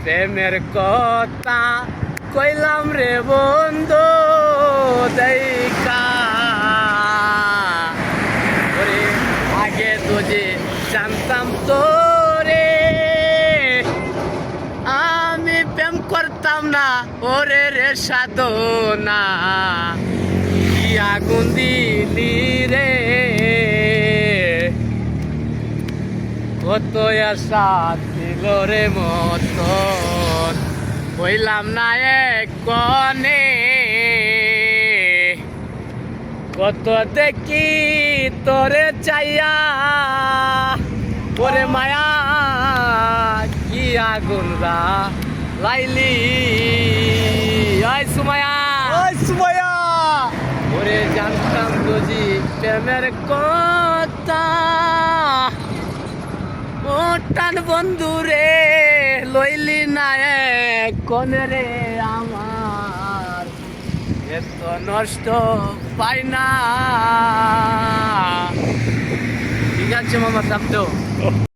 প্রেমের কথা কইলাম রে বন্ধু দেখা ওরে আগে তুঝে জানতাম তো রে আমি প্রেম করতাম না ওরে রে সাধনা কি আগুন দিলি রে কত আশা ছিল রে মতন হইলাম না এক কনে কত দেখি তোরে চাইয়া ওরে মায়া কি আগুন লাইলি ওই সুমায়া ওরে জানতাম বুঝি প্রেমের কথা ও টান বন্ধু রে লইলি না কনে রে আমার এত নষ্ট পাই না ঠিক আছে মামা সামতো